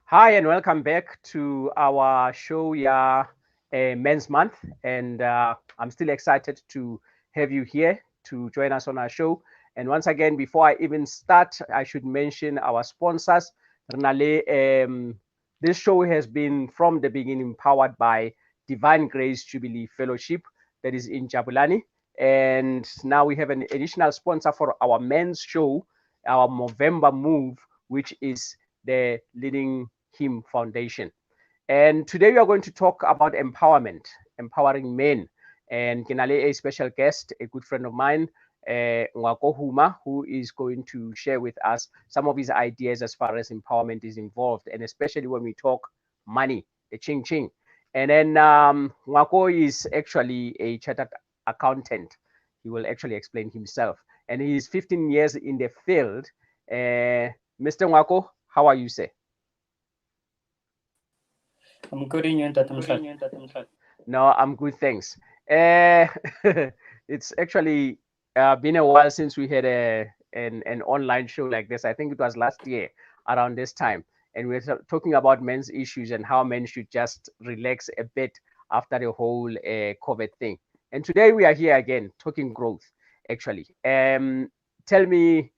Hi, and welcome back to our show, Men's Month. And I'm still excited to have you here to join us on our show. And once again, before I even start, I should mention our sponsors. Renale, this show has been from the beginning powered by Divine Grace Jubilee Fellowship that is in Jabulani. And now we have an additional sponsor for our men's show, our November move, which is the Leading Him Foundation. And today we are going to talk about empowerment, empowering men. And Kinale, a special guest, a good friend of mine, Ngwako Huma, who is going to share with us some of his ideas as far as empowerment is involved, and especially when we talk money, the ching ching. And then Ngwako is actually a chartered accountant. He will actually explain himself. And he is 15 years in the field. Mr. Ngwako, how are you, sir? I'm good in you, Tatumshat. No, I'm good, thanks. Uh, it's actually been a while since we had an online show like this. I think it was last year around this time, and we are talking about men's issues and how men should just relax a bit after the whole COVID thing. And today we are here again talking growth. Actually, tell me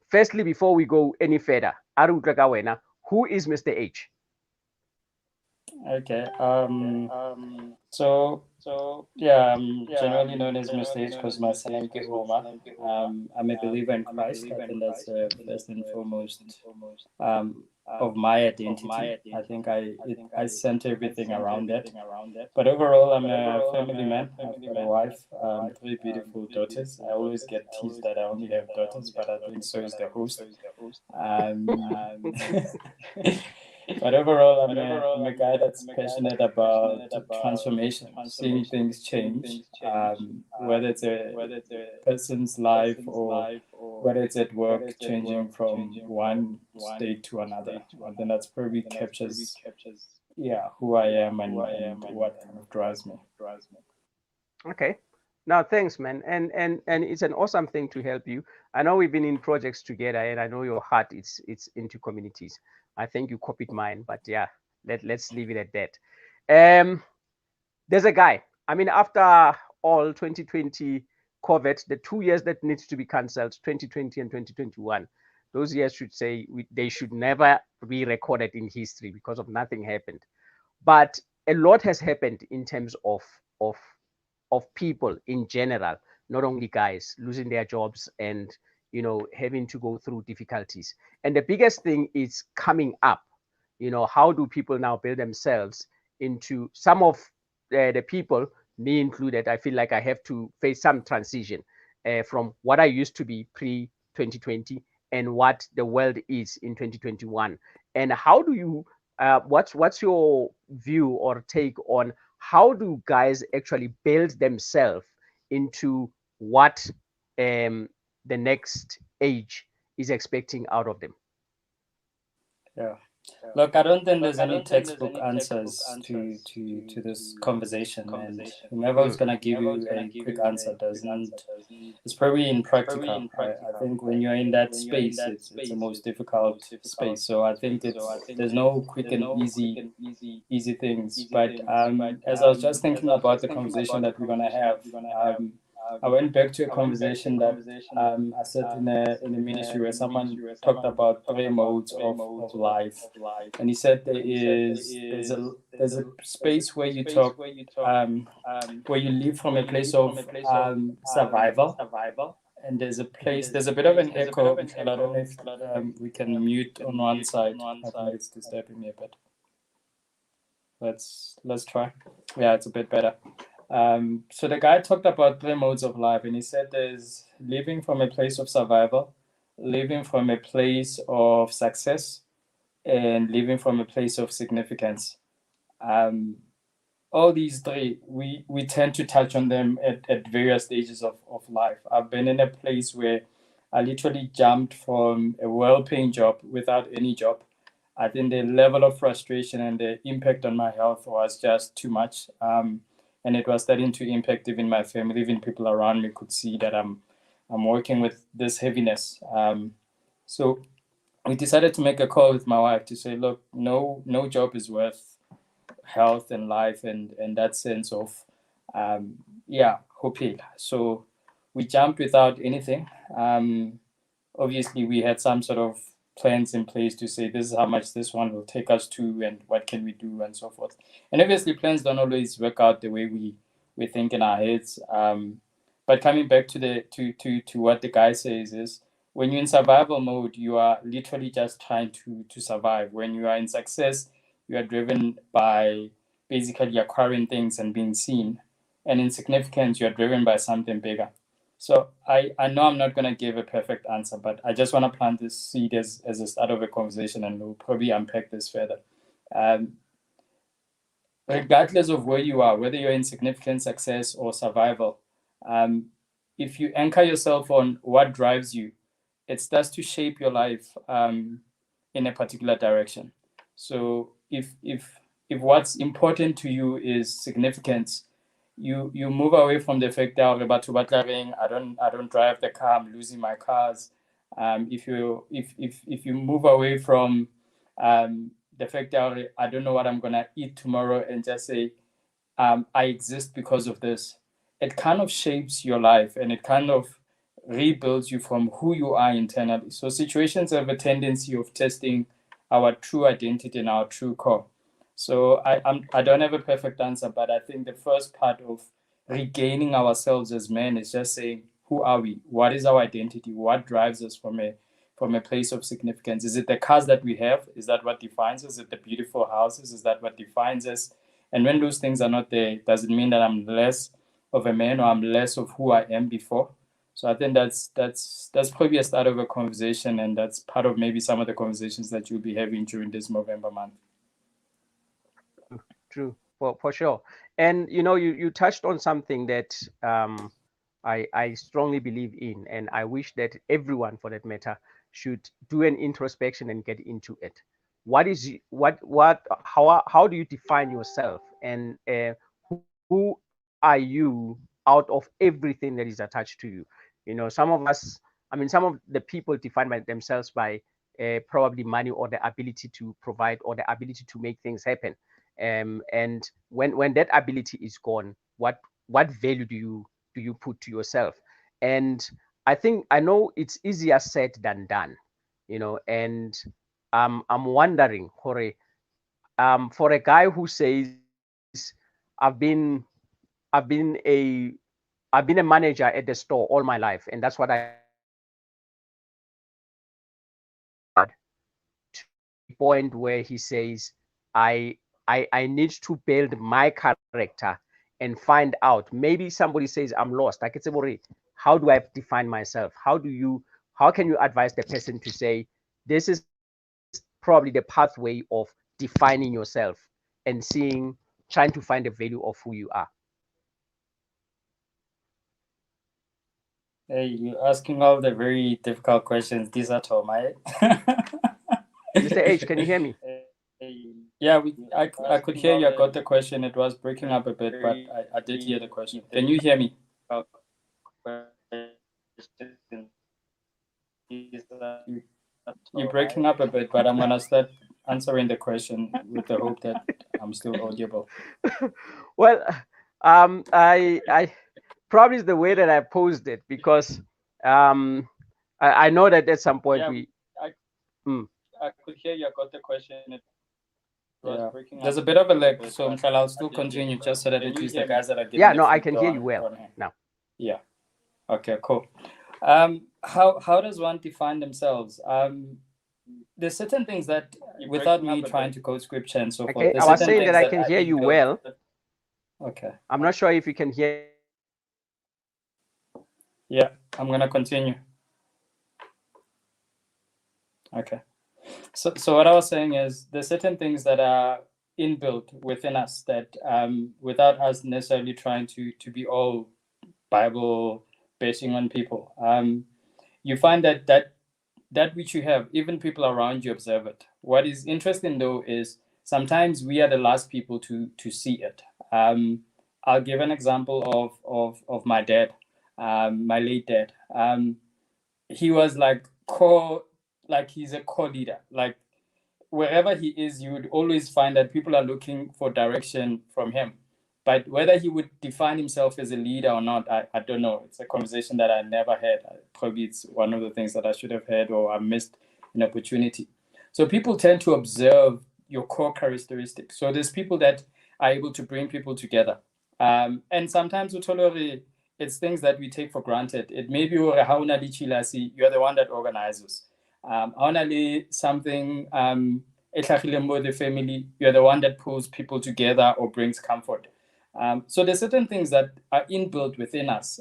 firstly before we go any further, Aru Gregawena, who is Mr. H? Okay. Yeah, I'm generally known as Mr. H because my surname is Homa. I'm a believer in Christ. I think that's first and foremost of my identity. I think I center everything around that. But overall, I'm a family man. I've got a wife, three beautiful daughters. I always get teased that I only have daughters, but I think so is the host. Um, But overall, I'm a guy that's passionate about transformation, seeing things change, whether it's a person's life or whether it's at work, changing from one state to another. I think that's probably captures, yeah, who I am and what kind of drives me. Okay. Now, thanks, man. And it's an awesome thing to help you. I know we've been in projects together, and I know your heart it's into communities. I think you copied mine, but yeah, let's leave it at that. There's a guy. I mean, after all 2020 COVID, the 2 years that needs to be cancelled, 2020 and 2021, those years should say they should never be recorded in history because of nothing happened. But a lot has happened in terms of of people in general, not only guys losing their jobs and having to go through difficulties. And the biggest thing is coming up. How do people now build themselves into some of the people, me included? I feel like I have to face some transition from what I used to be pre 2020 and what the world is in 2021. And how do you what's your view or take on how do guys actually build themselves into what the next age is expecting out of them? Yeah. Look, I don't think there's any textbook answers to this conversation, and whomever's gonna give you a quick answer doesn't. It's probably impractical. I think when you're in that space, it's the most difficult space. So I think there's no quick and easy things. But as I was just thinking about the conversation that we're gonna have, I went back to a conversation that I said in a ministry where someone talked about three modes of life, and he said there's a space where you talk where you live from a place of survival, and there's a bit of an echo. Michelle, I don't know if we can mute on one side. I think it's disturbing me a bit. Let's try. Yeah, it's a bit better. So the guy talked about three modes of life, and he said there's living from a place of survival, living from a place of success, and living from a place of significance. Um, all these three, we tend to touch on them at various stages of life. I've been in a place where I literally jumped from a well-paying job without any job. I think the level of frustration and the impact on my health was just too much. And it was starting to impact even my family, even people around me could see that I'm working with this heaviness. So we decided to make a call with my wife to say, look, no job is worth health and life and that sense of yeah, hoping. So we jumped without anything. Obviously we had some sort of plans in place to say this is how much this one will take us to and what can we do and so forth. And obviously plans don't always work out the way we think in our heads. But coming back to the to what the guy says is, when you're in survival mode, you are literally just trying to survive. When you are in success, you are driven by basically acquiring things and being seen. And in significance, you are driven by something bigger. So I know I'm not going to give a perfect answer, but I just want to plant this seed as a start of a conversation, and we'll probably unpack this further. Um, Regardless of where you are, whether you're in significant success or survival, um, if you anchor yourself on what drives you, it starts to shape your life in a particular direction. So if what's important to you is significance, you move away from the fact that I don't drive the car, I'm losing my cars. If you move away from the fact that I don't know what I'm gonna eat tomorrow and just say I exist because of this, it kind of shapes your life and it kind of rebuilds you from who you are internally. So situations have a tendency of testing our true identity and our true core. So I don't have a perfect answer, but I think the first part of regaining ourselves as men is just saying, who are we? What is our identity? What drives us from a place of significance? Is it the cars that we have? Is that what defines us? Is it the beautiful houses? Is that what defines us? And when those things are not there, does it mean that I'm less of a man or I'm less of who I am before? So I think that's probably a start of a conversation, and that's part of maybe some of the conversations that you'll be having during this November month. True, for sure. And you touched on something that I strongly believe in, and I wish that everyone, for that matter, should do an introspection and get into it. What is what how do you define yourself, and who are you out of everything that is attached to you? Some of us, I mean, some of the people define by themselves by probably money or the ability to provide or the ability to make things happen. And when that ability is gone, what value do you put to yourself? And I know it's easier said than done, and I'm wondering, Jorge, for a guy who says, I've been I've been a I've been a manager at the store all my life, and that's what I do. To a point where he says, I need to build my character and find out. Maybe somebody says I'm lost. I can say, Bori, how do I define myself? How can you advise the person to say this is probably the pathway of defining yourself and trying to find the value of who you are? Hey, you're asking all the very difficult questions. These are Tomai. Mr. H, can you hear me? Yeah, I could hear you. I got the question. It was breaking up a bit, but I did hear the question. Can you hear me? You, you're breaking up a bit, but I'm gonna start answering the question with the hope that I'm still audible. Well, I probably is the way that I posed it, because I know that at some point Yeah, we. I Mm. I could hear you. I got the question. It was breaking up. There's a bit of a lag, so I'll still continue just so that at least the guys that are getting Yeah, the no, I feed can hear you don't well don't hang. now. Yeah. Okay. Cool. How does one define themselves? There's certain things that, without me trying to quote scripture and so forth, Okay, there's I was certain saying that things I that can are hear you inbuilt. well. Okay. I'm not sure if you can hear me now. Yeah, I'm gonna continue. Okay. So what I was saying is there's certain things that are inbuilt within us that without us necessarily trying to be all Bible basing on people, you find that which you have, even people around you observe it. What is interesting though is sometimes we are the last people to see it. I'll give an example of my dad, my late dad. He was like core. like he's a core leader. Like wherever he is, you would always find that people are looking for direction from him. But whether he would define himself as a leader or not, I don't know. It's a conversation that I never had. Probably it's one of the things that I should have had or I missed an opportunity. So people tend to observe your core characteristics. So there's people that are able to bring people together. And sometimes it's things that we take for granted. It may be you're the one that organizes. Only something the family, you're the one that pulls people together or brings comfort. So there's certain things that are inbuilt within us.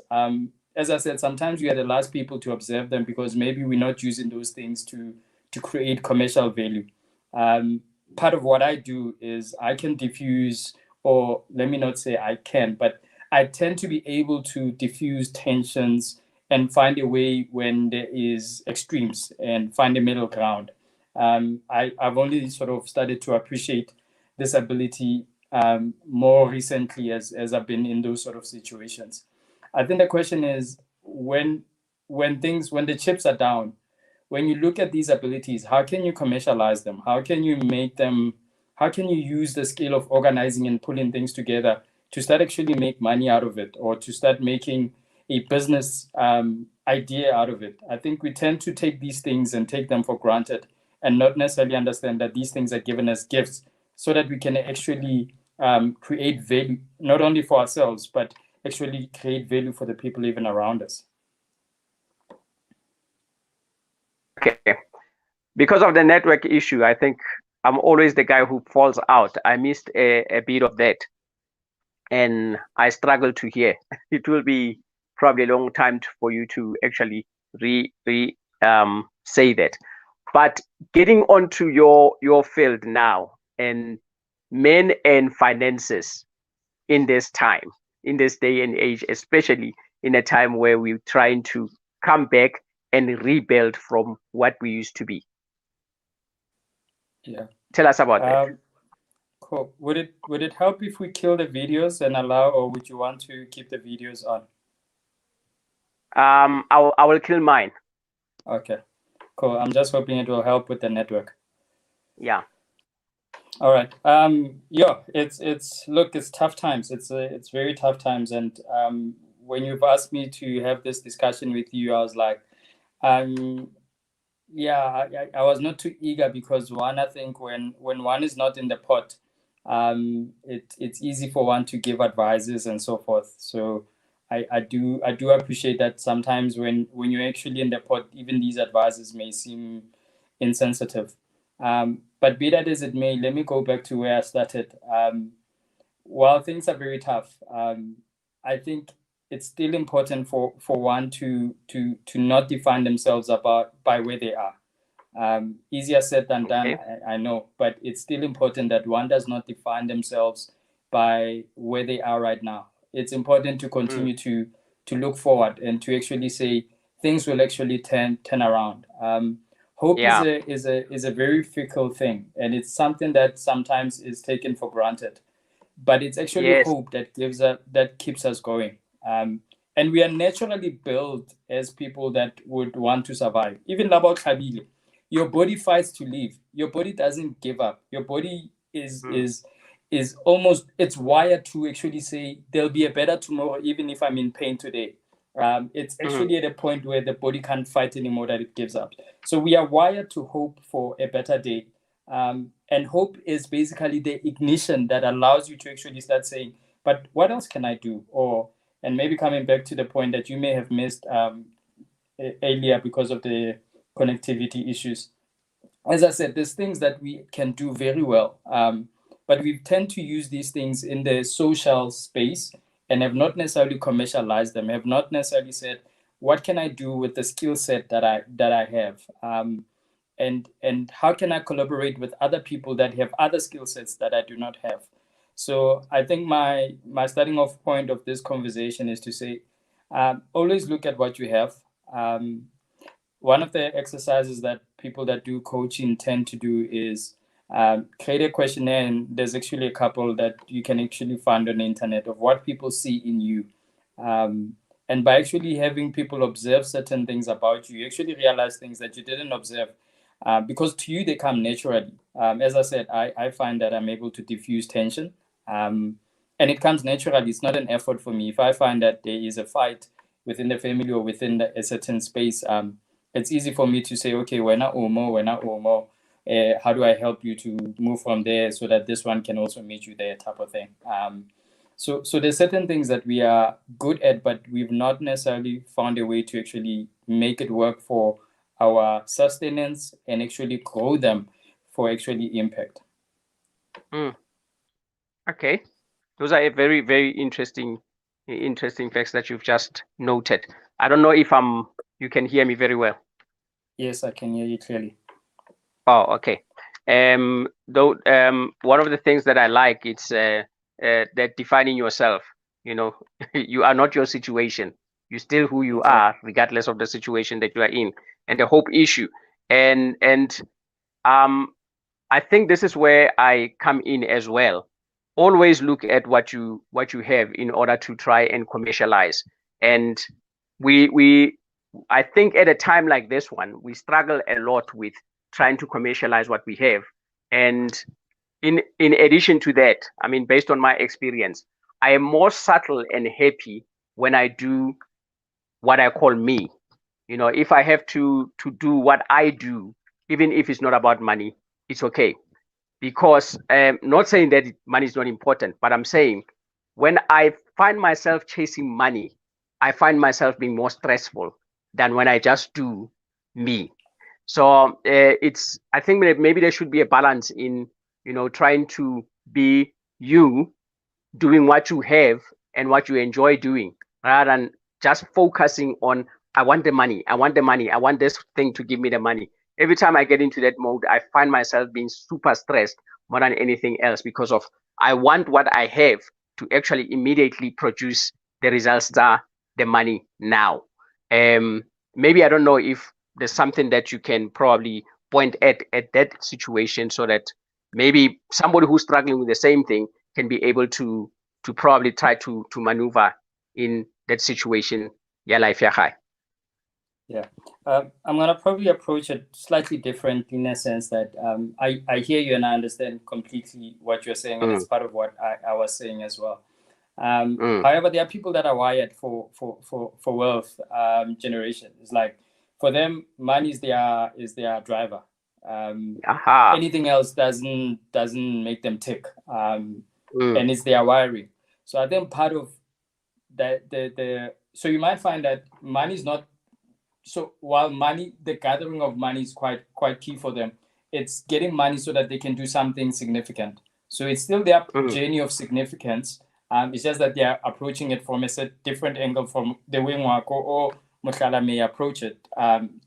As I said, sometimes we are the last people to observe them because maybe we're not using those things to create commercial value. Part of what I do is I can diffuse, or let me not say I can, but I tend to be able to diffuse tensions and find a way when there is extremes and find a middle ground. I've only sort of started to appreciate this ability more recently as I've been in those sort of situations. I think the question is when the chips are down, when you look at these abilities, how can you commercialize them? How can you make them? How can you use the skill of organizing and pulling things together to start actually make money out of it, or to start making a business idea out of it? I think we tend to take these things and take them for granted and not necessarily understand that these things are given as gifts so that we can actually create value, not only for ourselves, but actually create value for the people even around us. Okay. Because of the network issue, I think I'm always the guy who falls out. I missed a bit of that, and I struggle to hear. It will be probably a long time for you to actually say that. But getting onto your field now, and men and finances in this time, in this day and age, especially in a time where we're trying to come back and rebuild from what we used to be. Yeah. Tell us about that. Cool. Would it help if we kill the videos and allow, or would you want to keep the videos on? I will kill mine. Okay. Cool. I'm just hoping it will help with the network. Yeah. All right. Yeah. It's tough times. It's very tough times. And when you've asked me to have this discussion with you, I was like, yeah, I was not too eager because one, I think when one is not in the pot, it's easy for one to give advices and so forth. So I do appreciate that sometimes when you're actually in the pot, even these advices may seem insensitive. But be that as it may, let me go back to where I started. While things are very tough, I think it's still important for one to not define themselves by where they are. Easier said than done, Okay. I know, but it's still important that one does not define themselves by where they are right now. It's important to continue to look forward and to actually say things will actually turn around. Hope Yeah. is a very fickle thing, and it's something that sometimes is taken for granted, but it's actually Yes. hope that keeps us going. And we are naturally built as people that would want to survive. Even about Khabile, your body fights to live. Your body doesn't give up. Your body is almost, it's wired to actually say there'll be a better tomorrow, even if I'm in pain today. It's actually at a point where the body can't fight anymore, that it gives up. So we are wired to hope for a better day. And hope is basically the ignition that allows you to actually start saying, but what else can I do? And maybe coming back to the point that you may have missed earlier because of the connectivity issues. As I said, there's things that we can do very well, but we tend to use these things in the social space and have not necessarily commercialized them, have not necessarily said, what can I do with the skill set that I have? And how can I collaborate with other people that have other skill sets that I do not have? So I think my starting off point of this conversation is to say, always look at what you have. One of the exercises that people that do coaching tend to do is create a questionnaire, and there's actually a couple that you can actually find on the internet of what people see in you. And by actually having people observe certain things about you, you actually realize things that you didn't observe. because to you they come naturally. As I said, I find that I'm able to diffuse tension, and it comes naturally. It's not an effort for me. If I find that there is a fight within the family or within a certain space, it's easy for me to say, okay, we're not Omo. How do I help you to move from there so that this one can also meet you there, type of thing. So there's certain things that we are good at, but we've not necessarily found a way to actually make it work for our sustenance and actually grow them for actually impact. Okay, those are a very, very interesting facts that you've just noted. I don't know if you can hear me very well. Yes, I can hear you clearly. Oh, okay. Though, one of the things that I like it's that defining yourself. You know, you are not your situation. You're still who you Exactly. are, regardless of the situation that you are in, and the hope issue. And um, I think this is where I come in as well. Always look at what you have in order to try and commercialize. And we I think at a time like this one, we struggle a lot with trying to commercialize what we have. And in addition to that, I mean, based on my experience, I am more subtle and happy when I do what I call me. You know, if I have to do what I do, even if it's not about money, it's okay. Because not saying that money is not important, but I'm saying when I find myself chasing money, I find myself being more stressful than when I just do me. So it's I think maybe there should be a balance in trying to be you, doing what you have and what you enjoy doing, rather than just focusing on I want the money, I want the money, I want this thing to give me the money. Every time I get into that mode, I find myself being super stressed more than anything else, because of I want what I have to actually immediately produce the results that the money now. Um, Maybe I don't know if there's something that you can probably point at that situation, so that maybe somebody who's struggling with the same thing can be able to probably try to maneuver in that situation. Yeah, life yeah high. Yeah, I'm gonna probably approach it slightly different in a sense that I hear you and I understand completely what you're saying, and it's Mm, part of what I was saying as well. mm, However, there are people that are wired for wealth generation. It's like for them, money is their driver. aha. Anything else doesn't make them tick, Mm, and it's their wiring. So I think part of that the so you might find that money is not so while money the gathering of money is quite key for them, it's getting money so that they can do something significant. So it's still their mm, journey of significance. It's just that they are approaching it from a different angle from the way Mwako or Mukhala may approach it,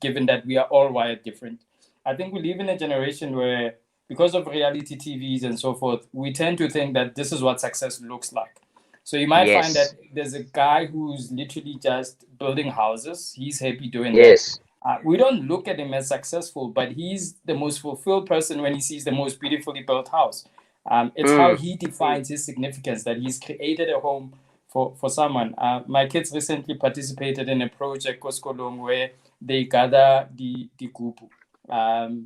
given that we are all wired different. I think we live in a generation where, because of reality TVs and so forth, we tend to think that this is what success looks like. So you might find yes. that there's a guy who's literally just building houses. He's happy doing that. Yes. We don't look at him as successful, but he's the most fulfilled person when he sees the most beautifully built house. It's how Mm, he defines his significance, that he's created a home for someone. My kids recently participated in a project, Koskolong, where they gather the gupu,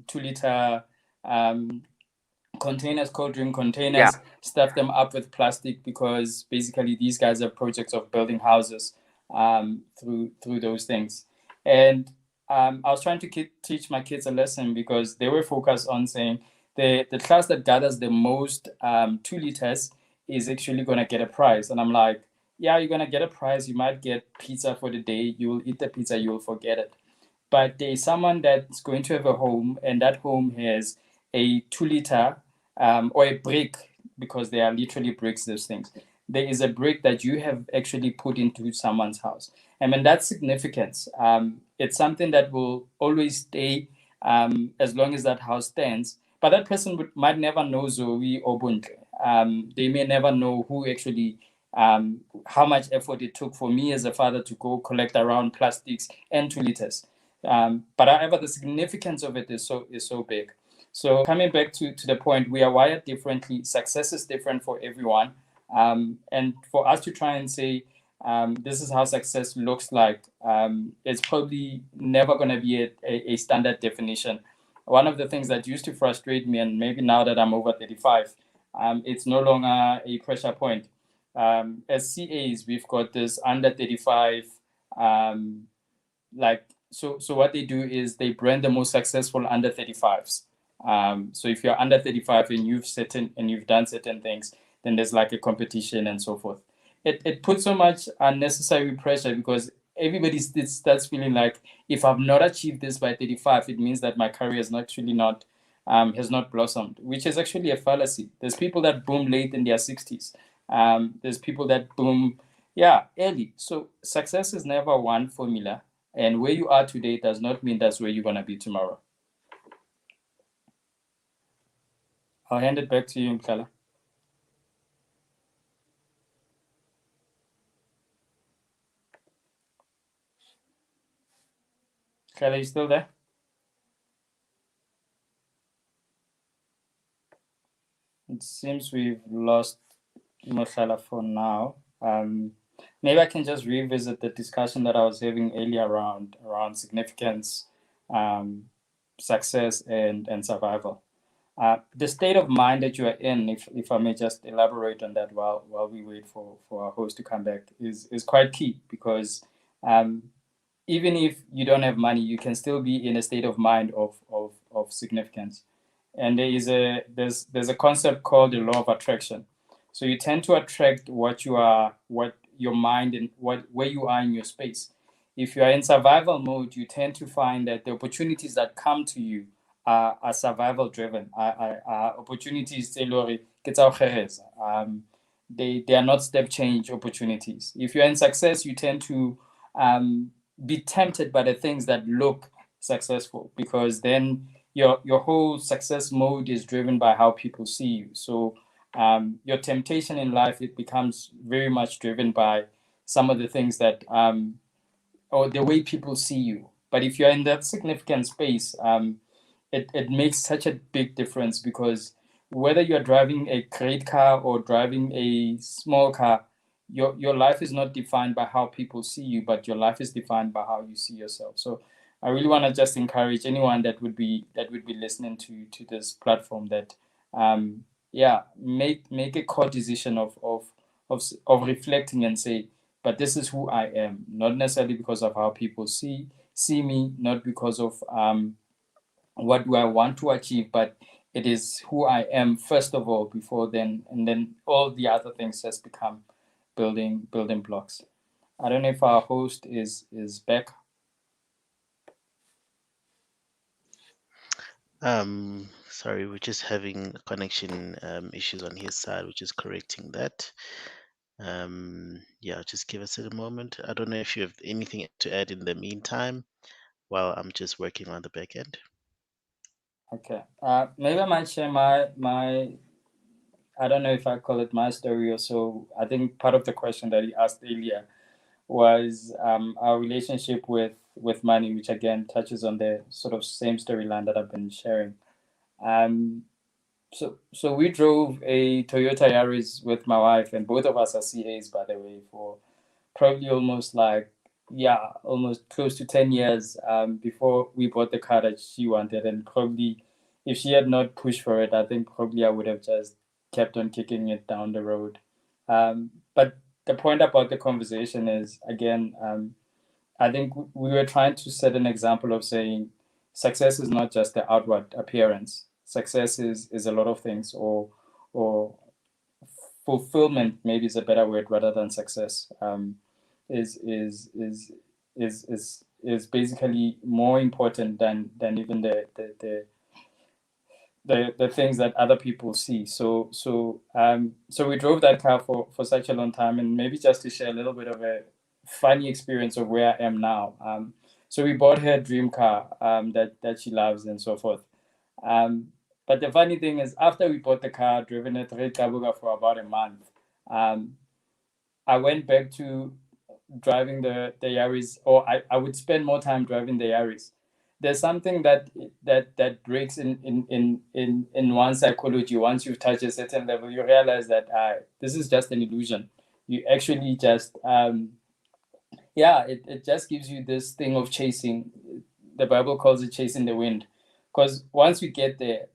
2 liter um, containers, cold drink yeah. containers, stuff them up with plastic, because basically these guys are projects of building houses through those things. And I was trying to teach my kids a lesson, because they were focused on saying the class that gathers the most 2 liters is actually going to get a prize. And I'm like, yeah, you're going to get a prize. You might get pizza for the day. You'll eat the pizza, you'll forget it. But there's someone that's going to have a home, and that home has a 2 liter or a brick, because they are literally bricks, those things. There is a brick that you have actually put into someone's house. I mean, that's significance. It's something that will always stay as long as that house stands. But that person might never know Zoe or Buntle. They may never know who actually, how much effort it took for me as a father to go collect around plastics and 2 liters. But however, the significance of it is so big. So coming back to the point, we are wired differently. Success is different for everyone, and for us to try and say this is how success looks like, it's probably never going to be a standard definition. one of the things that used to frustrate me, and maybe now that I'm over 35, it's no longer a pressure point. As CAs, we've got this under 35, um, like so what they do is they brand the most successful under 35s. So if you're under 35 and you've done certain things, then there's like a competition and so forth. It puts so much unnecessary pressure because everybody starts feeling like if I've not achieved this by 35, it means that my career is actually not has not blossomed, which is actually a fallacy. There's people that boom late in their 60s. There's people that boom, yeah, early. So success is never one formula, and where you are today does not mean that's where you're gonna be tomorrow. I'll hand it back to you, Mkala. Mkala, you still there? It seems we've lost Mkala for now. Maybe I can just revisit the discussion that I was having earlier around significance, um, success, and survival. The state of mind that you are in, if I may just elaborate on that while we wait for our host to come back, is quite key because um, even if you don't have money, you can still be in a state of mind of significance. And there's a concept called the law of attraction. So you tend to attract what your mind and what where you are in your space. If you are in survival mode, you tend to find that the opportunities that come to you are survival driven. Are opportunities they are not step change opportunities. If you're in success, you tend to um, be tempted by the things that look successful because then your whole success mode is driven by how people see you. So your temptation in life, it becomes very much driven by some of the things that or the way people see you. But if you're in that significant space, it makes such a big difference because whether you're driving a great car or driving a small car, your life is not defined by how people see you, but your life is defined by how you see yourself. So I really want to just encourage anyone that would be listening to this platform that yeah, make a core decision of reflecting and say, but this is who I am, not necessarily because of how people see me, not because of what do I want to achieve, but it is who I am first of all before then, and then all the other things just become building blocks. I don't know if our host is back. Sorry, we're just having connection issues on his side, which is correcting that. Yeah, just give us a moment. I don't know if you have anything to add in the meantime while I'm just working on the back end. Okay. Maybe I might share my I don't know if I call it my story or so. I think part of the question that he asked earlier was our relationship with money, which again touches on the sort of same storyline that I've been sharing. Um, so we drove a Toyota Yaris with my wife, and both of us are CAs, by the way, for probably almost like yeah, almost close to 10 years before we bought the car that she wanted, and probably if she had not pushed for it, I think probably I would have just kept on kicking it down the road. But the point about the conversation is again, I think we were trying to set an example of saying success is not just the outward appearance. Success is a lot of things, or fulfillment maybe is a better word rather than success. Is is is is basically more important than even the things that other people see. So we drove that car for such a long time, and maybe just to share a little bit of a funny experience of where I am now. So we bought her a dream car that she loves and so forth. Um, but the funny thing is, after we bought the car, driven it Red Kabuga for about a month, um, I went back to driving the Yaris, or I would spend more time driving the Yaris. There's something that breaks in one's psychology. Once you touch a certain level, you realize that this is just an illusion. You actually just yeah, it just gives you this thing of chasing. The Bible calls it chasing the wind. Because once you get there,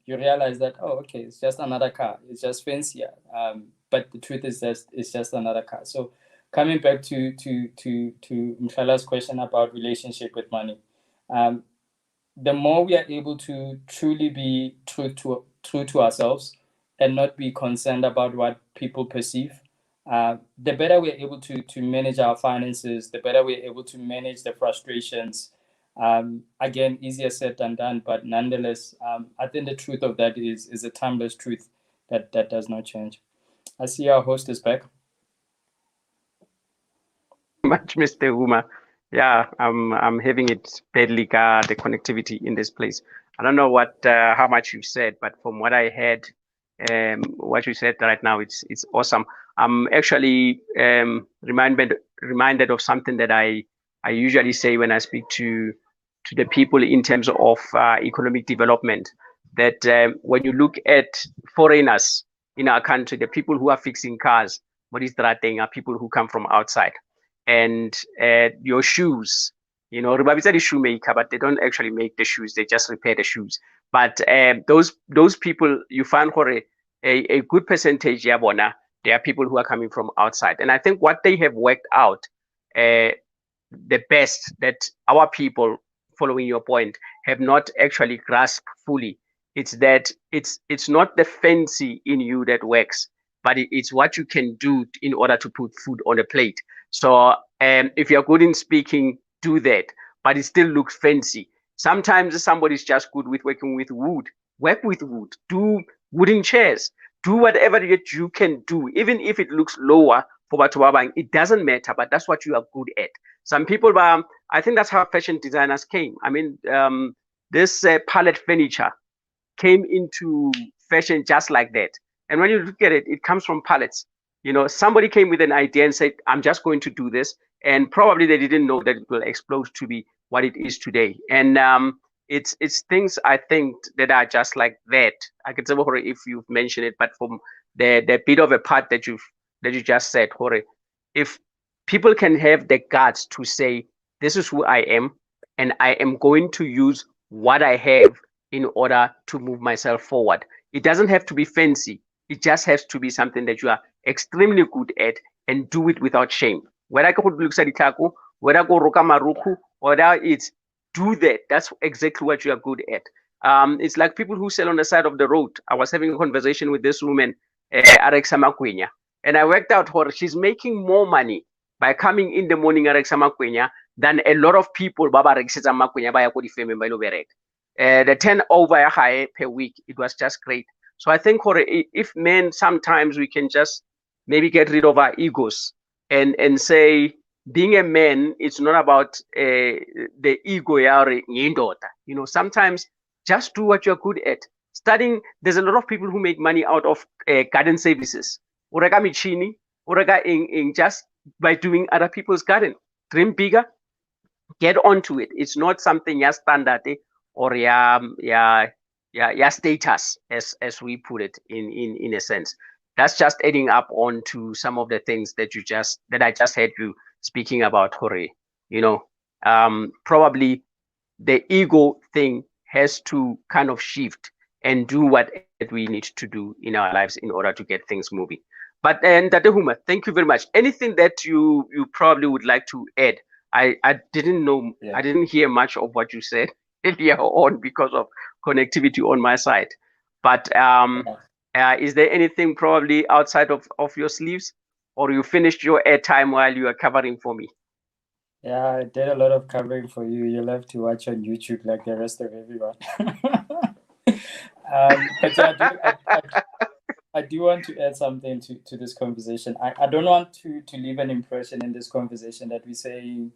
you realize that, oh, okay, it's just another car. It's just fancier. But the truth is that it's just another car. So coming back to Mhlala's question about relationship with money, the more we are able to truly be true to ourselves and not be concerned about what people perceive, the better we're able to manage our finances, the better we're able to manage the frustrations. Again, easier said than done, but nonetheless, I think the truth of that is a timeless truth that does not change. I see our host is back. Much, Mr. Huma. Yeah, I'm having it badly, the connectivity in this place. I don't know what how much you said, but from what I heard, what you said right now, it's awesome. I'm actually reminded of something that I usually say when I speak to the people in terms of economic development. That when you look at foreigners in our country, the people who are fixing cars, what is that thing, are people who come from outside. And your shoes, you know, Rubabisa the shoemaker, but they don't actually make the shoes; they just repair the shoes. But those people, you find for a good percentage, yeah, bona, they are people who are coming from outside. And I think what they have worked out, uh, the best that our people, following your point, have not actually grasped fully. It's that it's not the fancy in you that works, but it's what you can do in order to put food on a plate. So if you're good in speaking, do that, but it still looks fancy. Sometimes somebody's just good with working with wood. Work with wood. Do wooden chairs. Do whatever that you can do, even if it looks lower for Batubabang. It doesn't matter, but that's what you are good at. Some people, I think that's how fashion designers came. I mean, this pallet furniture came into fashion just like that. And when you look at it, it comes from pallets. You know, somebody came with an idea and said, I'm just going to do this. And probably they didn't know that it will explode to be what it is today. And it's things I think that are just like that. I can say Hore, if you've mentioned it, but from the bit of a part that you just said, Hore, if people can have the guts to say, this is who I am, and I am going to use what I have in order to move myself forward. It doesn't have to be fancy. It just has to be something that you are extremely good at and do it without shame. Whether go look at Itako, whether go roka maruku, or that it's do that. That's exactly what you are good at. It's like people who sell on the side of the road. I was having a conversation with this woman, Alexa Makwenya, and I worked out her. She's making more money by coming in the morning Alexa Makwenya than a lot of people Baba Alexa Makwenya by a by the turnover high per week, it was just great. So I think if men sometimes we can just maybe get rid of our egos and say being a man, it's not about the ego. You know, sometimes just do what you're good at. Studying, there's a lot of people who make money out of garden services. Urega michini, urega in just by doing other people's garden. Dream bigger, get onto it. It's not something ya standard or ya status as we put it in a sense. That's just adding up on to some of the things that I just heard you speaking about, Hore. You know, probably the ego thing has to kind of shift and do what we need to do in our lives in order to get things moving. But and Huma, thank you very much. Anything that you probably would like to add? I didn't know, Yeah. I didn't hear much of what you said earlier on because of connectivity on my side. But is there anything probably outside of your sleeves, or you finished your airtime while you are covering for me? Yeah, I did a lot of covering for you. You'll have to watch on YouTube like the rest of everyone. But yeah, I do want to add something to this conversation. I don't want to leave an impression in this conversation that we're saying,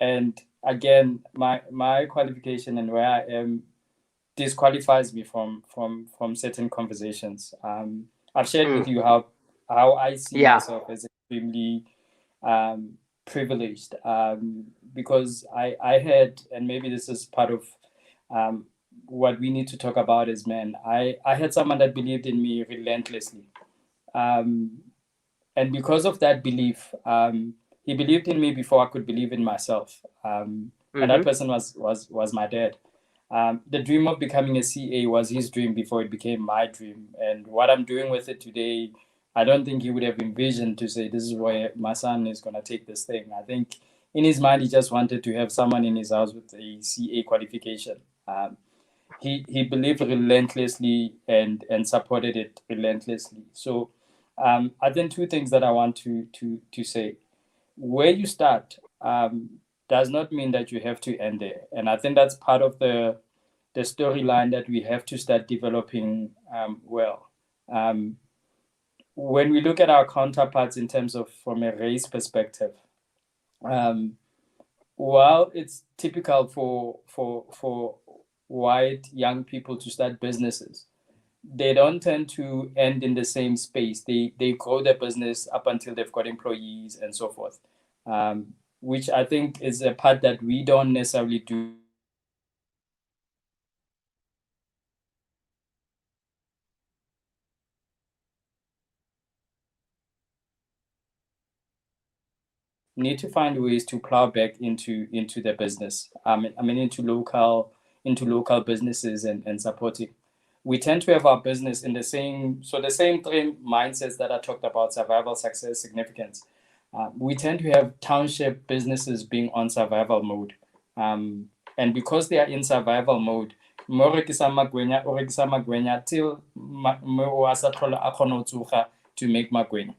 and again, my qualification and where I am disqualifies me from certain conversations. I've shared with you how I see myself as extremely privileged, because I had, and maybe this is part of what we need to talk about as men. I had someone that believed in me relentlessly, and because of that belief, he believed in me before I could believe in myself. And that person was my dad. The dream of becoming a CA was his dream before it became my dream. And what I'm doing with it today, I don't think he would have envisioned to say, this is where my son is going to take this thing. I think in his mind, he just wanted to have someone in his house with a CA qualification. He believed relentlessly and supported it relentlessly. So I think two things that I want to say. Where you start does not mean that you have to end there. And I think that's part of the storyline that we have to start developing well. When we look at our counterparts in terms of from a race perspective, um, while it's typical for white young people to start businesses, they don't tend to end in the same space. They grow their business up until they've got employees and so forth, which I think is a part that we don't necessarily do in our countries. When we look at we need to find ways to plow back into the business. I mean into local businesses and supporting. We tend to have our business in the same three mindsets that I talked about: survival, success, significance. We tend to have township businesses being on survival mode, and because they are in survival mode, mo rekisa magwenya o rekisa magwenya till mo a sa tlhola a kgona go tsoga to make magwenya.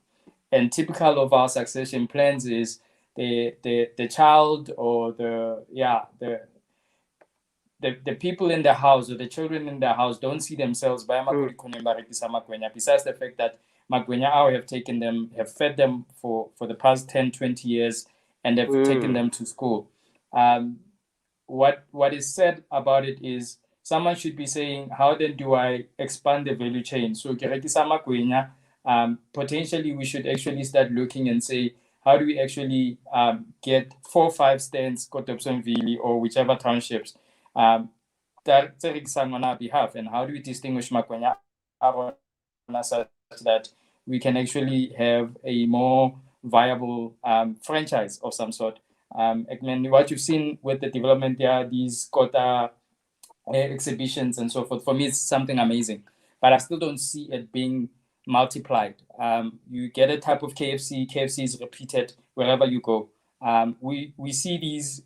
And typical of our succession plans is the child or the people in the house or the children in the house don't see themselves by magwenya, besides the fact that magwenya have taken them, have fed them for the past 10, 20 years, and have taken them to school. What is said about it is someone should be saying, how then do I expand the value chain? So potentially we should actually start looking and say, how do we actually get 4 or 5 stands, Kotopsonville or whichever townships, that on our behalf, and how do we distinguish Makwenya such that we can actually have a more viable franchise of some sort. What you've seen with the development there, these quota exhibitions and so forth, for me, it's something amazing. But I still don't see it being multiplied. You get a type of KFC. KFC is repeated wherever you go. We see these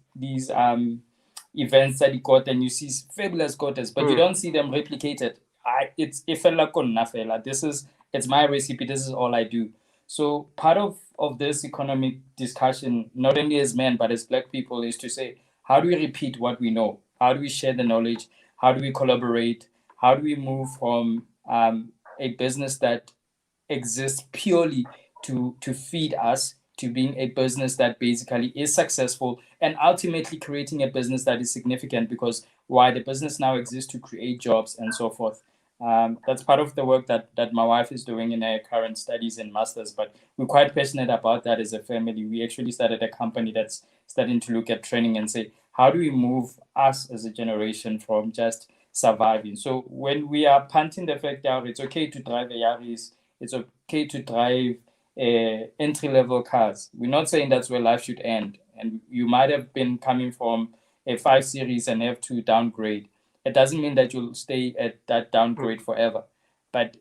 events that you got, and you see fabulous quotas, but you don't see them replicated. It's ifela konna fela. It's my recipe. This is all I do. So part of this economic discussion, not only as men but as Black people, is to say, how do we repeat what we know? How do we share the knowledge? How do we collaborate? How do we move from a business that exists purely to feed us to being a business that basically is successful, and ultimately creating a business that is significant, because why the business now exists to create jobs and so forth. That's part of the work that my wife is doing in her current studies and masters, but we're quite passionate about that as a family. We actually started a company that's starting to look at training and say, how do we move us as a generation from just surviving? So when we are punting the fact out, it's okay to drive a Yaris, it's okay to drive entry-level cars. We're not saying that's where life should end. And you might have been coming from a 5 Series and have to downgrade. It doesn't mean that you'll stay at that downgrade forever. But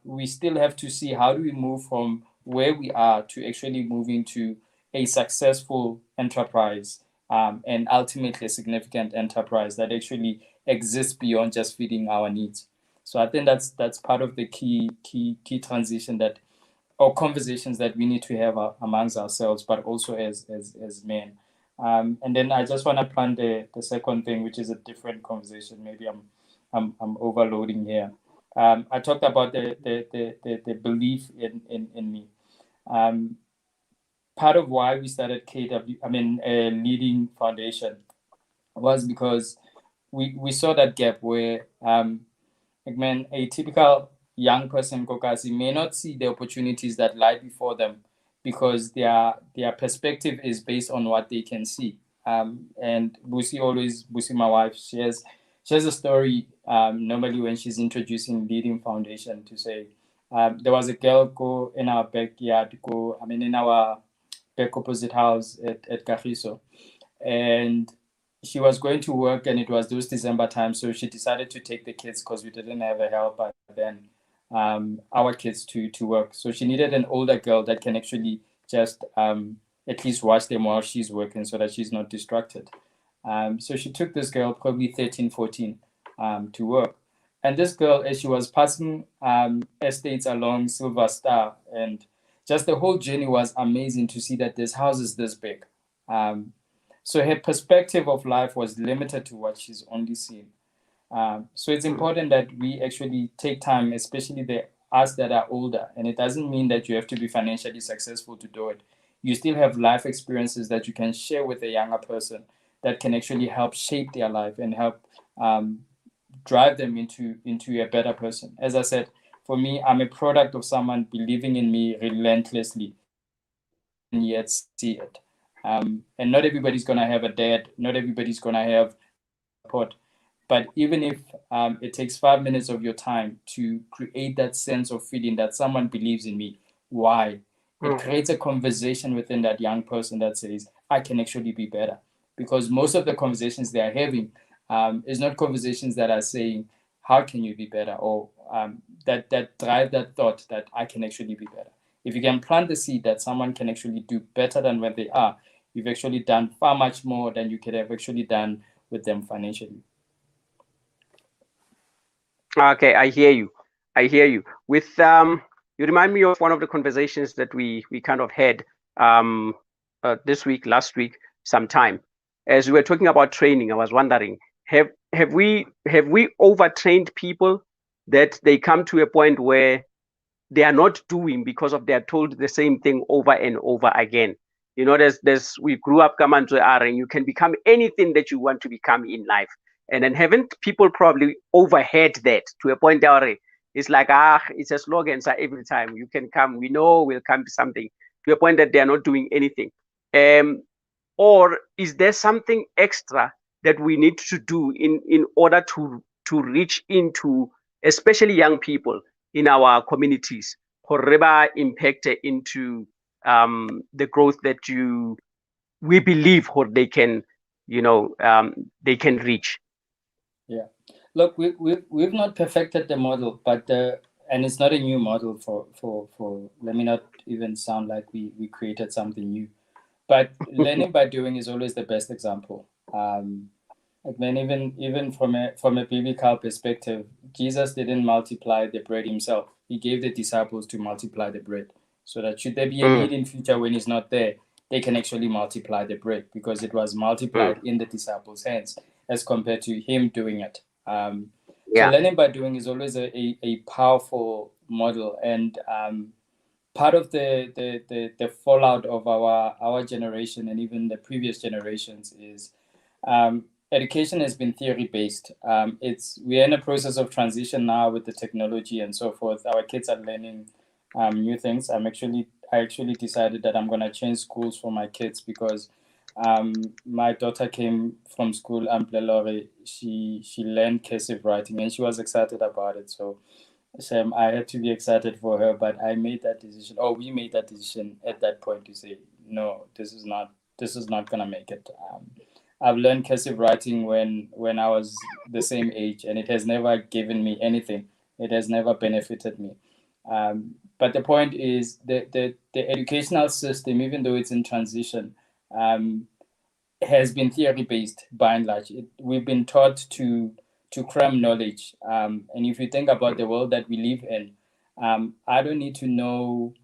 we still have to see, how do we move from where we are to actually moving to a successful enterprise, and ultimately a significant enterprise that actually exists beyond just feeding our needs. So I think that's part of the key transition that, or conversations that we need to have amongst ourselves, but also as men. And then I just want to plant the second thing, which is a different conversation. Maybe I'm overloading here. I talked about the belief in me. Part of why we started a leading foundation, was because we saw that gap where a typical young person, Kokasi, may not see the opportunities that lie before them, because their perspective is based on what they can see. And Busi, my wife, she has a story, normally when she's introducing Leading Foundation, to say, there was a girl go in our backyard, in our back opposite house at Kagiso, and she was going to work, and it was those December times, so she decided to take the kids, because we didn't have a helper then, our kids to work. So she needed an older girl that can actually just at least watch them while she's working, so that she's not distracted. So she took this girl, probably 13, 14, to work. And this girl, as she was passing estates along Silver Star, and just the whole journey was amazing to see that this house is this big. Um, so her perspective of life was limited to what she's only seen. So it's Mm. important that we actually take time, especially the us that are older. And it doesn't mean that you have to be financially successful to do it. You still have life experiences that you can share with a younger person that can actually help shape their life and help um, drive them into a better person. As I said, for me, I'm a product of someone believing in me relentlessly, and I didn't yet see it. And not everybody's gonna have a dad. Not everybody's gonna have support. But even if it takes 5 minutes of your time to create that sense of feeling that someone believes in me, why? It Mm. creates a conversation within that young person that says, I can actually be better. Because most of the conversations they are having is not conversations that are saying, how can you be better? Or that drive that thought that I can actually be better. If you can plant the seed that someone can actually do better than where they are, you've actually done far much more than you could have actually done with them financially. Okay, I hear you. I hear you. With you remind me of one of the conversations that we kind of had um this week, last week, sometime. As we were talking about training, I was wondering, have we overtrained people that they come to a point where they are not doing because of they are told the same thing over and over again. You know, there's we grew up Kamanto R and you can become anything that you want to become in life. And then haven't people probably overheard that to a point where it's like it's a slogan, so every time you can come, we know we'll come to something, to a point that they are not doing anything. Um or is there something extra that we need to do in order to reach into especially young people in our communities horeba impact into the growth that you we believe or they can they can reach. Yeah. Look, we've not perfected the model, but and it's not a new model for let me not even sound like we created something new. But learning by doing is always the best example. Like man, even from a biblical perspective, Jesus didn't multiply the bread himself. He gave the disciples to multiply the bread, so that should there be a Mm, need in future when he's not there, they can actually multiply the bread because it was mm, multiplied in the disciples' hands as compared to him doing it. So yeah. learning by doing is always a powerful model, and part of the fallout of our generation and even the previous generations is education has been theory based. It's we're in a process of transition now with the technology and so forth. Our kids are learning new things. I actually decided that I'm gonna change schools for my kids because my daughter came from school Amplelore. She learned cursive writing and she was excited about it. So Sam, I had to be excited for her, but I made that decision. Oh, we made that decision at that point to say, no, this is not gonna make it. I've learned cursive writing when I was the same age, and it has never given me anything. It has never benefited me. But the point is the educational system, even though it's in transition, um, has been theory based by and large. We've been taught to cram knowledge. And if you think about the world that we live in, I don't need to know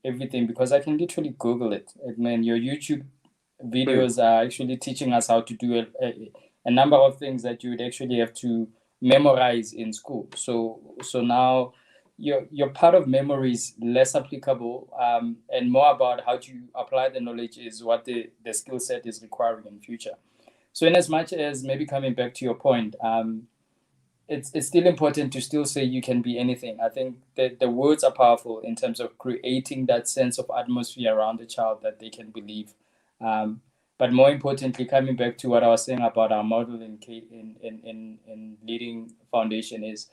everything because I can literally Google it. I mean, your YouTube Mm, videos are actually teaching us how to do a number of things that you would actually have to memorize in school. So now your part of memory is less applicable, and more about how to apply the knowledge is what the skill set is requiring in future. So in as much as maybe coming back to your point, it's still important to still say you can be anything. I think that the words are powerful in terms of creating that sense of atmosphere around the child that they can believe. Um, but more importantly, coming back to what I was saying about our model in leading foundation is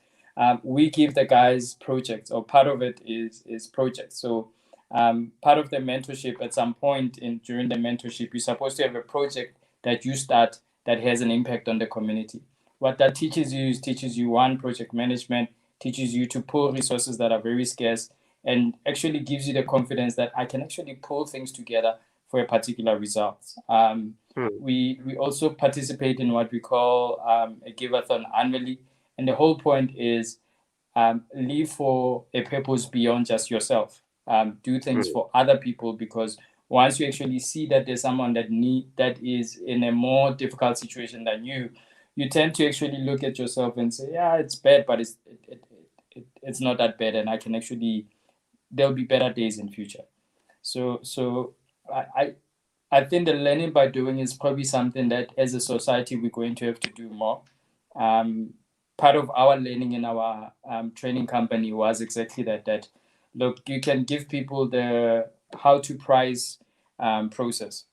we give the guys projects, or part of it is projects. So part of the mentorship at some point in during the mentorship, you're supposed to have a project that you start that has an impact on the community. What that teaches you is teaches you one, project management, teaches you to pull resources that are very scarce, and actually gives you the confidence that I can actually pull things together for a particular result. We also participate in what we call a giveathon annually, and the whole point is live for a purpose beyond just yourself. Do things for other people, because once you actually see that there's someone that is in a more difficult situation than you tend to actually look at yourself and say, yeah, it's bad, but it's not that bad, and I can actually, there'll be better days in future. So I think the learning by doing is probably something that as a society we're going to have to do more. Part of our learning in our training company was exactly that look, you can give people the how to price process,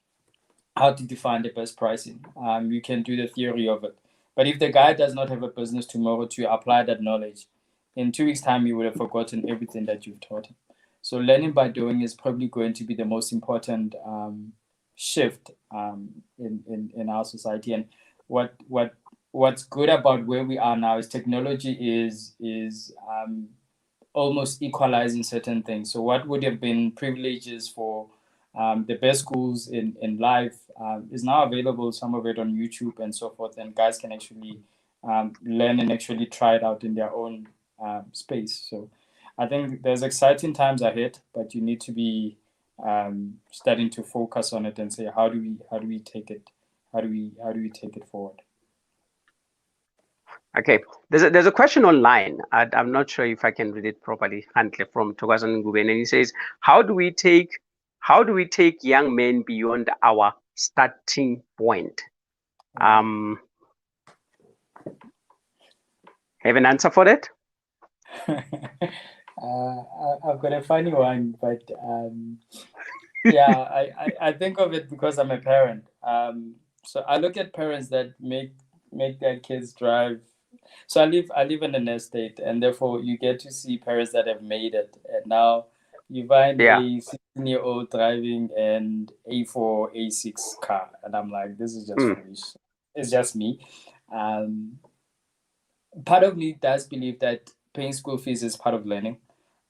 how to define the best pricing. You can do the theory of it, but if the guy does not have a business tomorrow to apply that knowledge, in 2 weeks time he would have forgotten everything that you've taught him. So learning by doing is probably going to be the most important shift in our society. And what's good about where we are now is technology is almost equalizing certain things. So what would have been privileges for the best schools in life is now available, some of it on YouTube and so forth, and guys can actually learn and actually try it out in their own space. So I think there's exciting times ahead, but you need to be starting to focus on it and say, how do we take it forward? Okay, there's a question online. I'm not sure if I can read it properly. Huntley from Togazan Nguben, and he says, "How do we take young men beyond our starting point?" Have an answer for that? I've got a funny one, but yeah, I think of it because I'm a parent. So I look at parents that make their kids drive. So I live in an estate, and therefore you get to see parents that have made it, and now you find Yeah. a 16-year-old driving an A4, A6 car, and I'm like, this is just foolish. It's just me. Part of me does believe that paying school fees is part of learning.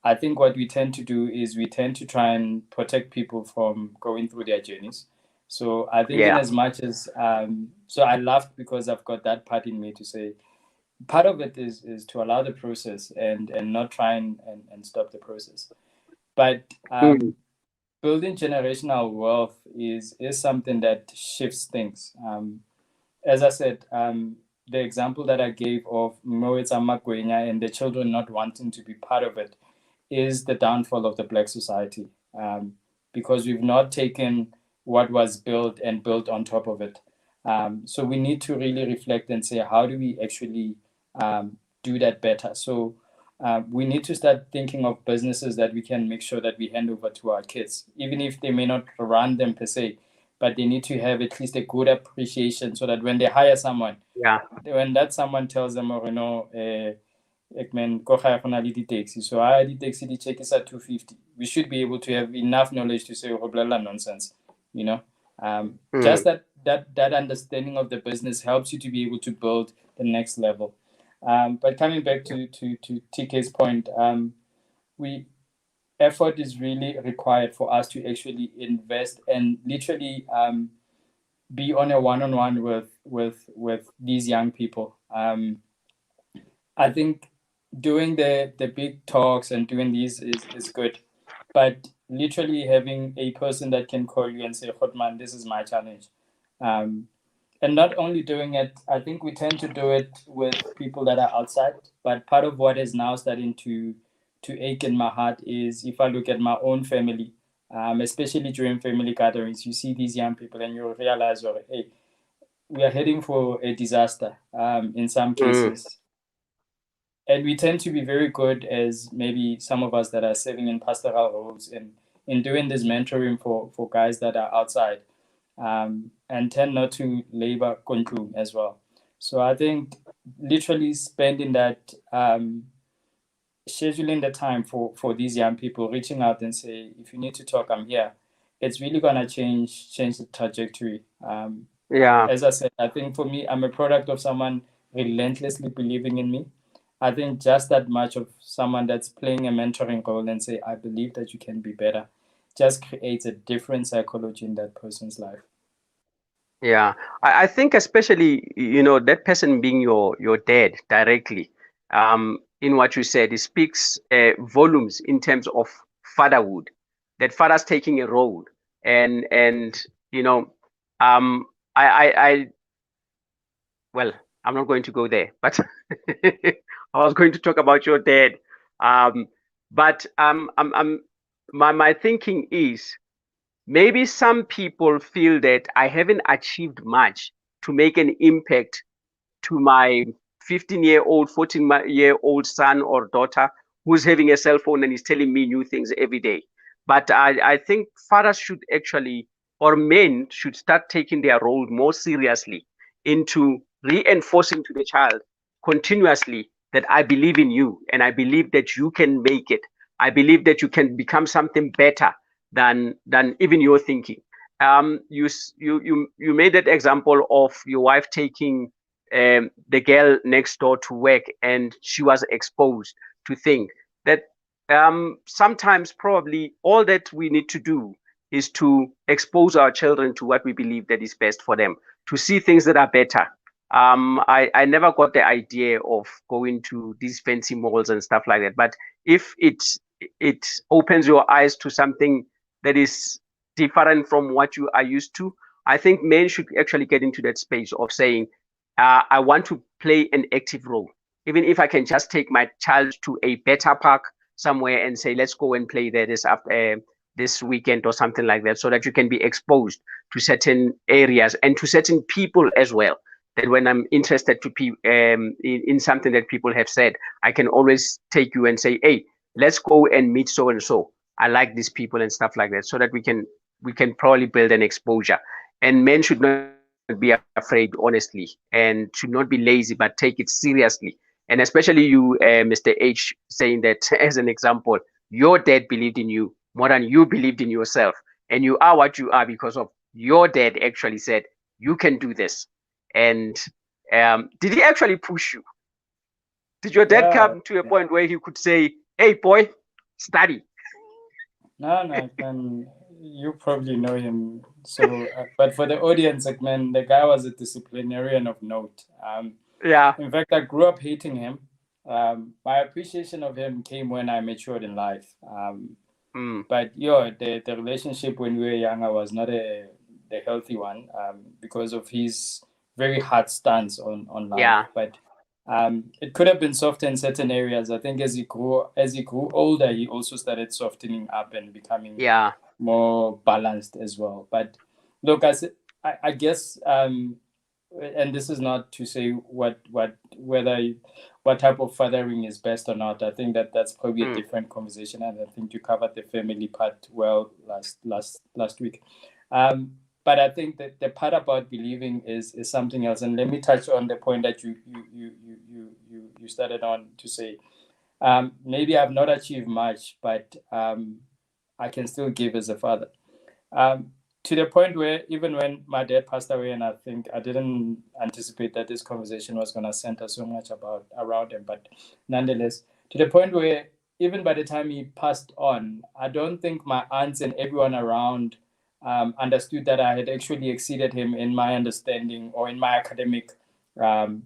I think what we tend to do is we tend to try and protect people from going through their journeys. So I think in Yeah. as much as so I laughed because I've got that part in me to say part of it is to allow the process and not try and stop the process. But building generational wealth is something that shifts things. As I said, the example that I gave of Moritz Amakwenya and the children not wanting to be part of it is the downfall of the Black society, because we've not taken what was built and built on top of it. So we need to really reflect and say, how do we actually do that better? So we need to start thinking of businesses that we can make sure that we hand over to our kids, even if they may not run them per se, but they need to have at least a good appreciation so that when they hire someone, when that someone tells them, or taxi. So the taxi the check is at 250. We should be able to have enough knowledge to say nonsense, just that understanding of the business helps you to be able to build the next level. But coming back to TK's point, effort is really required for us to actually invest and literally be on a one-on-one with these young people. I think doing the big talks and doing these is good, but literally having a person that can call you and say, Hotman, this is my challenge. And not only doing it, I think we tend to do it with people that are outside, but part of what is now starting to ache in my heart is if I look at my own family, especially during family gatherings, you see these young people and you realize, oh, hey, we are heading for a disaster in some cases. And we tend to be very good as maybe some of us that are serving in pastoral roles in doing this mentoring for guys that are outside, and tend not to labor control as well. So I think literally spending that, scheduling the time for these young people, reaching out and say, if you need to talk, I'm here. It's really gonna change the trajectory. Yeah. As I said, I think for me, I'm a product of someone relentlessly believing in me. I think just that much of someone that's playing a mentoring role and say, I believe that you can be better, just creates a different psychology in that person's life. Yeah, I think especially, that person being your dad directly, in what you said, it speaks volumes in terms of fatherhood. That father's taking a role, and you know, um, I well, I'm not going to go there, but I was going to talk about your dad. Um, but my thinking is, maybe some people feel that I haven't achieved much to make an impact to my 15-year-old, 14-year-old son or daughter who's having a cell phone and is telling me new things every day. But I think fathers should actually, or men should start taking their role more seriously into reinforcing to the child continuously that I believe in you and I believe that you can make it. I believe that you can become something better than even you're thinking. You made that example of your wife taking the girl next door to work, and she was exposed to think that sometimes probably all that we need to do is to expose our children to what we believe that is best for them, to see things that are better. I never got the idea of going to these fancy malls and stuff like that, but if it opens your eyes to something that is different from what you are used to, I think men should actually get into that space of saying, I want to play an active role. Even if I can just take my child to a better park somewhere and say, let's go and play there this weekend or something like that, so that you can be exposed to certain areas and to certain people as well. That when I'm interested in something that people have said, I can always take you and say, hey, let's go and meet so and so. I like these people and stuff like that, so that we can probably build an exposure. And men should not be afraid, honestly, and should not be lazy, but take it seriously. And especially you, Mr. H, saying that as an example, your dad believed in you more than you believed in yourself, and you are what you are because of your dad actually said you can do this. And did he actually push you? Did your dad Yeah, come to a point where he could say, "Hey, boy, study"? no, no, man, you probably know him. So, but for the audience, like, man, the guy was a disciplinarian of note. Yeah. In fact, I grew up hating him. My appreciation of him came when I matured in life. Mm, But yeah, the relationship when we were younger was not the healthy one, because of his very hard stance on life. yeah. But it could have been softer in certain areas. I think as he grew older, he also started softening up and becoming Yeah. more balanced as well. But look, I guess, and this is not to say what type of fathering is best or not. I think that's probably a Mm, different conversation, and I think you covered the family part well last week. But I think that the part about believing is something else. And let me touch on the point that you started on to say, maybe I've not achieved much, but I can still give as a father. Um, to the point where even when my dad passed away, and I think I didn't anticipate that this conversation was going to center so much about around him, but nonetheless, to the point where even by the time he passed on, I don't think my aunts and everyone around understood that I had actually exceeded him in my understanding or in my academic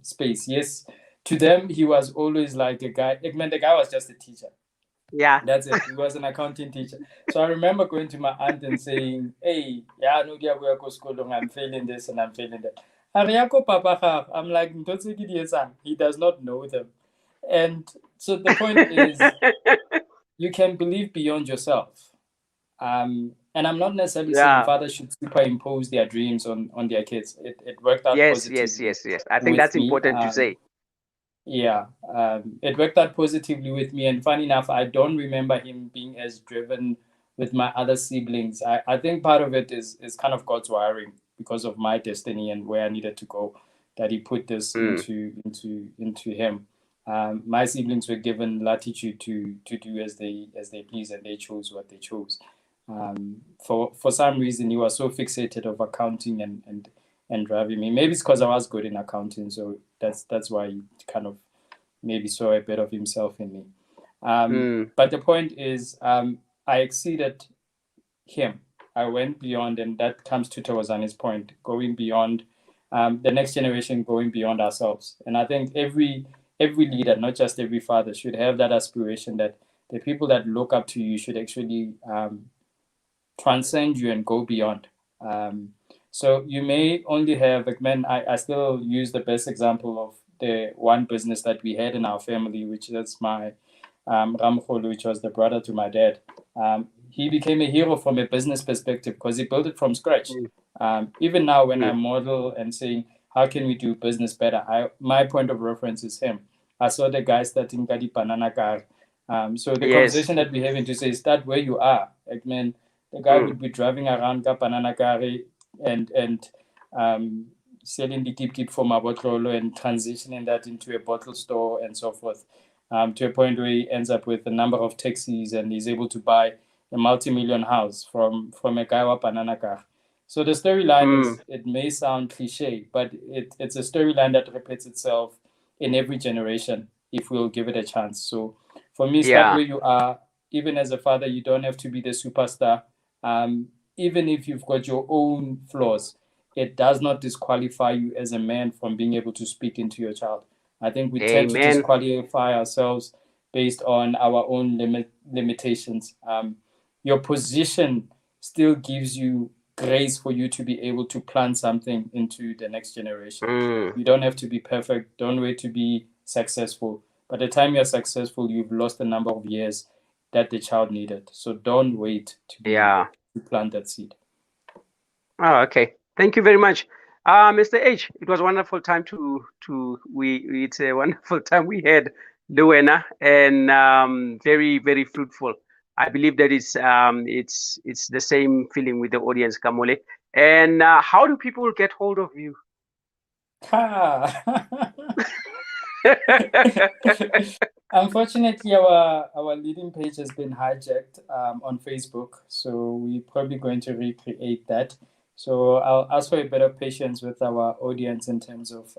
space. Yes, to them, he was always like a guy. I mean, the guy was just a teacher. yeah. That's it. He was an accounting teacher. So I remember going to my aunt and saying, hey, yeah, no, dear, we are go school, I'm failing this and I'm failing that. Ariako Papa have. I'm like, he does not know them. And so the point is, you can believe beyond yourself. And I'm not necessarily saying Yeah. fathers should superimpose their dreams on their kids. It worked out Yes, yes, positively yes, yes. I think with that's me. important to say. Yeah, it worked out positively with me. And funny enough, I don't remember him being as driven with my other siblings. I think part of it is kind of God's wiring because of my destiny and where I needed to go, that He put this Mm, into him. My siblings were given latitude to do as they please, and they chose what they chose. For some reason, he was so fixated of accounting and driving me. Maybe it's because I was good in accounting, so that's why he kind of maybe saw a bit of himself in me. But the point is, I exceeded him. I went beyond, and that comes to Thokozane's point, going beyond the next generation, going beyond ourselves. And I think every leader, not just every father, should have that aspiration that the people that look up to you should actually transcend you and go beyond. So you may only have, like, man, I still use the best example of the one business that we had in our family, which is my Ramkhulu, which was the brother to my dad. He became a hero from a business perspective because he built it from scratch. Even now, when I model and saying, how can we do business better? My point of reference is him. I saw the guy starting Kadi Banana Car. So the conversation that we having to say, start where you are. Like, man, the guy would be driving around Ka Banana Car and selling the keep for Mabotlolo and transitioning that into a bottle store and so forth. To a point where he ends up with a number of taxis and he's able to buy a multi-million house from a guy with banana car. So the storyline is, it may sound cliche, but it's a storyline that repeats itself in every generation if we'll give it a chance. So for me, start where you are. Even as a father, you don't have to be the superstar. Even if you've got your own flaws, it does not disqualify you as a man from being able to speak into your child. I think we tend to disqualify ourselves based on our own limitations. Your position still gives you grace for you to be able to plant something into the next generation. You don't have to be perfect. Don't wait to be successful. By the time you're successful, you've lost a number of years that the child needed. So don't wait to plant that seed. Oh, okay. Thank you very much. Mr. H, it was a wonderful time it's a wonderful time we had, Luena, and very, very fruitful. I believe that it's the same feeling with the audience, Kamole. And how do people get hold of you? Unfortunately, our leading page has been hijacked on Facebook, so we're probably going to recreate that. So I'll ask for a bit of patience with our audience in terms of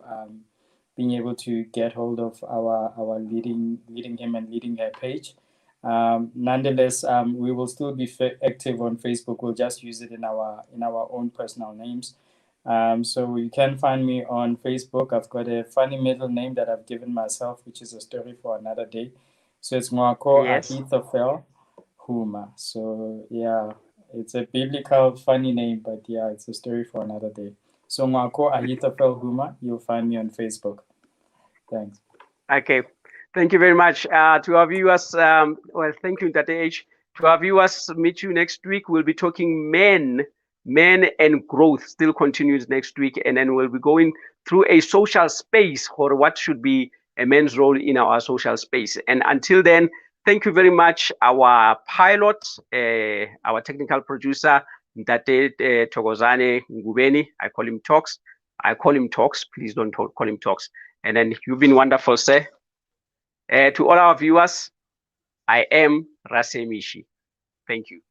being able to get hold of our leading him and leading her page. Nonetheless, we will still be active on Facebook. We'll just use it in our own personal names. So you can find me on Facebook. I've got a funny middle name that I've given myself, which is a story for another day. So it's Moako Ahithophel Huma. So yeah, it's a biblical funny name, but yeah, it's a story for another day. So Moako Ahithophel Huma, you'll find me on Facebook. Thanks. Okay. Thank you very much. To our viewers, well, thank you, Tate H. To our viewers, meet you next week. We'll be talking men and growth still continues next week. And then we'll be going through a social space or what should be a man's role in our social space. And until then, thank you very much. Our pilot, our technical producer, Tate Thokozane Ngubeni, I call him Talks. Please don't call him Talks. And then you've been wonderful, sir. To all our viewers, I am Rasemishi. Thank you.